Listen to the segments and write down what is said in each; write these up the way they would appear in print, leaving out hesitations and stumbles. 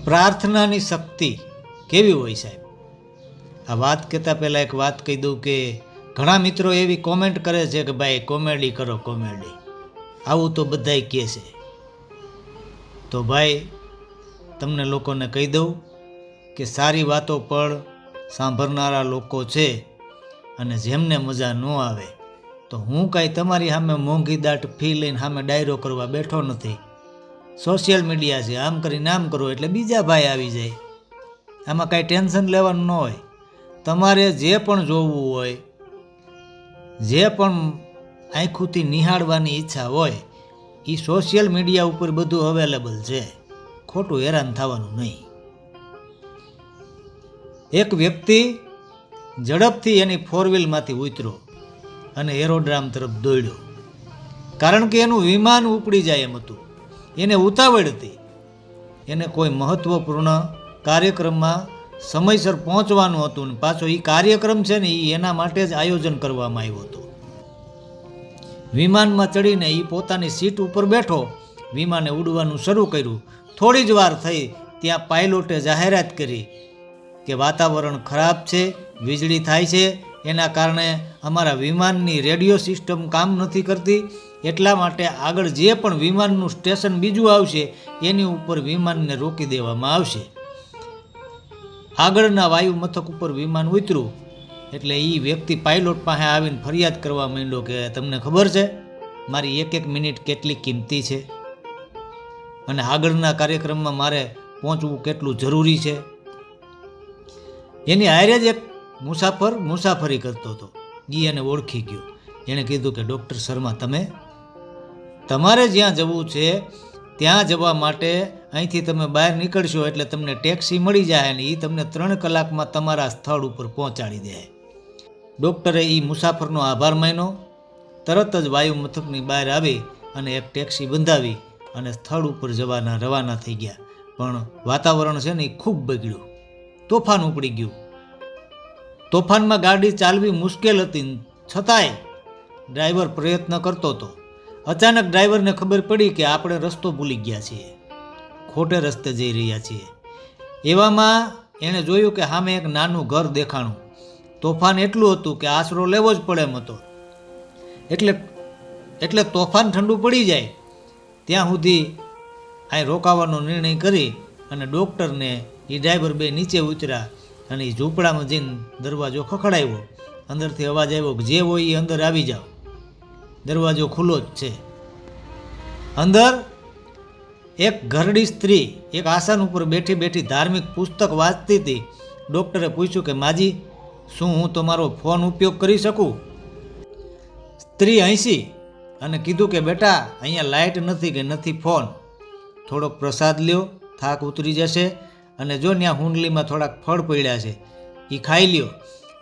પ્રાર્થનાની શક્તિ કેવી હોય સાહેબ? આ વાત કહેતા પહેલાં એક વાત કહી દઉં કે ઘણા મિત્રો એવી કોમેન્ટ કરે છે કે ભાઈ કોમેડી કરો, કોમેડી. આવું તો બધાય કહે છે. તો ભાઈ તમને લોકોને કહી દઉં કે સારી વાતો પણ સાંભળનારા લોકો છે, અને જેમને મજા ન આવે તો હું કાંઈ તમારી સામે મોંઘી દાટ ફી લઈને સામે ડાયરો કરવા બેઠો નથી. સોશિયલ મીડિયા છે, આમ કરીને આમ કરો એટલે બીજા ભાઈ આવી જાય. આમાં કાંઈ ટેન્શન લેવાનું ન હોય. તમારે જે પણ જોવું હોય, જે પણ આંખોથી નિહાળવાની ઈચ્છા હોય, એ સોશિયલ મીડિયા ઉપર બધું અવેલેબલ છે. ખોટું હેરાન થવાનું નહીં. એક વ્યક્તિ ઝડપથી એની ફોર વ્હીલમાંથી ઉતર્યો અને એરોડ્રામ તરફ દોડ્યો, કારણ કે એનું વિમાન ઉપડી જાય એમ હતું. એને ઉતાવળ હતી. એને કોઈ મહત્વપૂર્ણ કાર્યક્રમમાં સમયસર પહોંચવાનું હતું, ને પાછો એ કાર્યક્રમ છે ને એ એના માટે જ આયોજન કરવામાં આવ્યું હતું. વિમાનમાં ચડીને એ પોતાની સીટ ઉપર બેઠો, વિમાને ઉડવાનું શરૂ કર્યું. થોડી જ વાર થઈ ત્યાં પાયલોટે જાહેરાત કરી કે વાતાવરણ ખરાબ છે, વીજળી થાય છે, એના કારણે અમારા વિમાનની રેડિયો સિસ્ટમ કામ નથી કરતી, એટલા માટે આગળ જે પણ વિમાનનું સ્ટેશન બીજું આવશે એની ઉપર વિમાનને રોકી દેવામાં આવશે. આગળના વાયુ મથક ઉપર વિમાન ઉતર્યું એટલે એ વ્યક્તિ પાયલોટ પાસે આવીને ફરિયાદ કરવા માંડ્યો કે તમને ખબર છે મારી એક મિનિટ કેટલી કિંમતી છે, અને આગળના કાર્યક્રમમાં મારે પહોંચવું કેટલું જરૂરી છે. એની હારે જ એક મુસાફર મુસાફરી કરતો હતો. એ એને ઓળખી ગયો. એણે કીધું કે ડૉક્ટર શર્મા, તમારે જ્યાં જવું છે ત્યાં જવા માટે અહીંથી તમે બહાર નીકળશો એટલે તમને ટેક્સી મળી જાય, અને એ તમને 3 કલાકમાં તમારા સ્થળ ઉપર પહોંચાડી દે. ડૉક્ટરે એ મુસાફરનો આભાર માન્યો. તરત જ વાયુ મથકની બહાર આવી અને એક ટેક્સી બંધાવી અને સ્થળ ઉપર જવાના રવાના થઈ ગયા. પણ વાતાવરણ છે ને એ ખૂબ બગડ્યું. તોફાન ઉપડી ગયું. તોફાનમાં ગાડી ચાલવી મુશ્કેલ હતી, છતાંય ડ્રાઈવર પ્રયત્ન કરતો હતો. અચાનક ડ્રાઈવરને ખબર પડી કે આપણે રસ્તો ભૂલી ગયા છીએ, ખોટે રસ્તે જઈ રહ્યા છીએ. એવામાં એણે જોયું કે સામે એક નાનું ઘર દેખાણું. તોફાન એટલું હતું કે આશરો લેવો જ પડે એમ હતો. એટલે તોફાન ઠંડુ પડી જાય ત્યાં સુધી અહીં રોકાવાનો નિર્ણય કરી અને ડૉક્ટરને એ ડ્રાઈવર બે નીચે ઉતર્યા અને એ ઝૂંપડામાં જઈને દરવાજો ખખડાવ્યો. અંદરથી અવાજ આવ્યો કે જે હોય એ અંદર આવી જાઓ. દરવાજો ખુલ્લો જ છે. અંદર એક ઘરડી સ્ત્રી એક આસન ઉપર બેઠી બેઠી ધાર્મિક પુસ્તક વાંચતી હતી. ડૉક્ટરે પૂછ્યું કે માજી, શું હું તમારો ફોન ઉપયોગ કરી શકું? સ્ત્રી હસી અને કીધું કે બેટા, અહીંયા લાઇટ નથી કે નથી ફોન. થોડોક પ્રસાદ લ્યો, થાક ઉતરી જશે, અને જો ત્યાં હુંડલીમાં થોડાક ફળ પડ્યા છે એ ખાઈ લ્યો,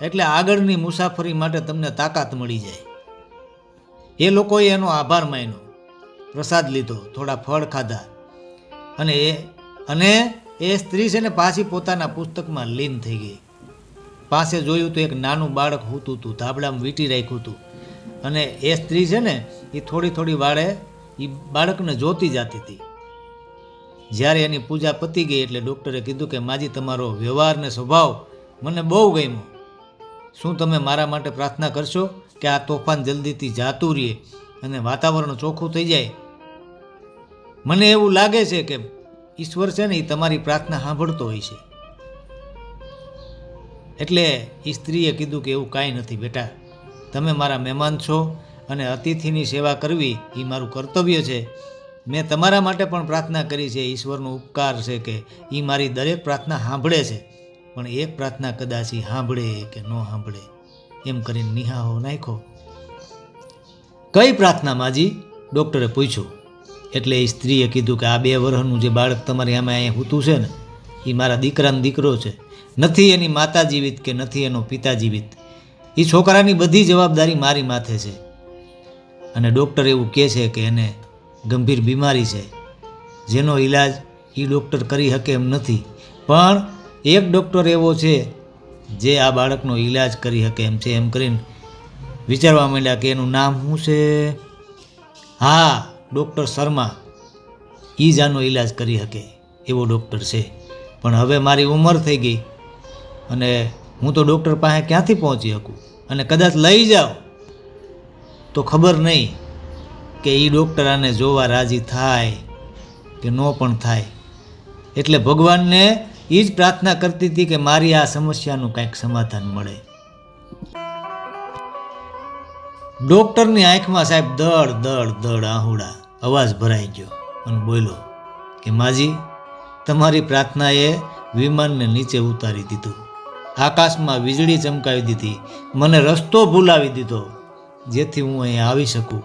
એટલે આગળની મુસાફરી માટે તમને તાકાત મળી જાય. એ લોકોએ એનો આભાર માન્યો, પ્રસાદ લીધો, થોડા ફળ ખાધા, અને એ સ્ત્રી છે ને પાછી પોતાના પુસ્તકમાં લીન થઈ ગઈ. પાસે જોયું તો એક નાનું બાળક સૂતું હતું, ધાબળામાં વીંટી રાખ્યું હતું, અને એ સ્ત્રી છે ને એ થોડી વાળે એ બાળકને જોતી જતી હતી. જ્યારે એની પૂજા પતી ગઈ એટલે ડૉક્ટરે કીધું કે માજી, તમારો વ્યવહાર ને સ્વભાવ મને બહુ ગમ્યો. શું તમે મારા માટે પ્રાર્થના કરશો કે આ તોફાન જલ્દીથી જાતું રહે અને વાતાવરણ ચોખ્ખું થઈ જાય? મને એવું લાગે છે કે ઈશ્વર છે ને એ તમારી પ્રાર્થના સાંભળતો હોય છે. એટલે એ સ્ત્રીએ કીધું કે એવું કાંઈ નથી બેટા, તમે મારા મહેમાન છો અને અતિથિની સેવા કરવી એ મારું કર્તવ્ય છે. મેં તમારા માટે પણ પ્રાર્થના કરી છે. ઈશ્વરનો ઉપકાર છે કે એ મારી દરેક પ્રાર્થના સાંભળે છે, પણ એક પ્રાર્થના કદાચ એ સાંભળે કે ન સાંભળે એમ કરીને નિહાહો નાખ્યો. કઈ પ્રાર્થના માજી? ડૉક્ટરે પૂછ્યું. એટલે એ સ્ત્રીએ કીધું કે આ 2 વર્ષનું જે બાળક તમારી સામે અહીંયા સૂતું છે ને એ મારા દીકરાનો દીકરો છે. નથી એની માતા જીવિત કે નથી એનો પિતા જીવિત. એ છોકરાની બધી જવાબદારી મારી માથે છે. અને ડૉક્ટર એવું કહે છે કે એને ગંભીર બીમારી છે, જેનો ઈલાજ એ ડૉક્ટર કરી શકે એમ નથી, પણ એક ડૉક્ટર એવો છે જે આ બાળકનો ઈલાજ કરી શકે એમ છે. એમ કરીને વિચારવા માંડ્યા કે એનું નામ શું છે? હા, ડૉક્ટર શર્મા. એ જ આનો ઈલાજ કરી શકે એવો ડૉક્ટર છે. પણ હવે મારી ઉંમર થઈ ગઈ અને હું તો ડૉક્ટર પાસે ક્યાંથી પહોંચી શકું, અને કદાચ લઈ જાઓ તો ખબર નહીં કે એ ડૉક્ટર આને જોવા રાજી થાય કે ન પણ થાય. એટલે ભગવાનને એ જ પ્રાર્થના કરતી હતી કે મારી આ સમસ્યાનું કંઈક સમાધાન મળે. ડૉક્ટરની આંખમાં સાહેબ દળ દળ દળ આહુડા, અવાજ ભરાઈ ગયો અને બોલ્યો કે માજી, તમારી પ્રાર્થનાએ વિમાનને નીચે ઉતારી દીધું, આકાશમાં વીજળી ચમકાવી દીધી, મને રસ્તો ભૂલાવી દીધો જેથી હું અહીંયા આવી શકું.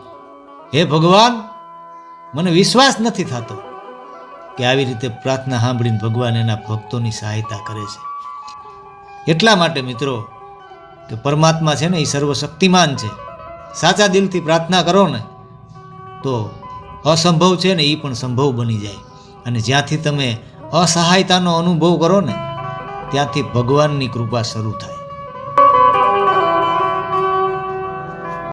હે ભગવાન, મને વિશ્વાસ નથી થતો કે આવી રીતે પ્રાર્થના સાંભળીને ભગવાન એના ભક્તોની સહાયતા કરે છે. એટલા માટે મિત્રો કે પરમાત્મા છે ને એ સર્વશક્તિમાન છે. સાચા દિલથી પ્રાર્થના કરો ને તો અસંભવ છે ને એ પણ સંભવ બની જાય. અને જ્યાંથી તમે અસહાયતાનો અનુભવ કરો ને ત્યાંથી ભગવાનની કૃપા શરૂ થાય.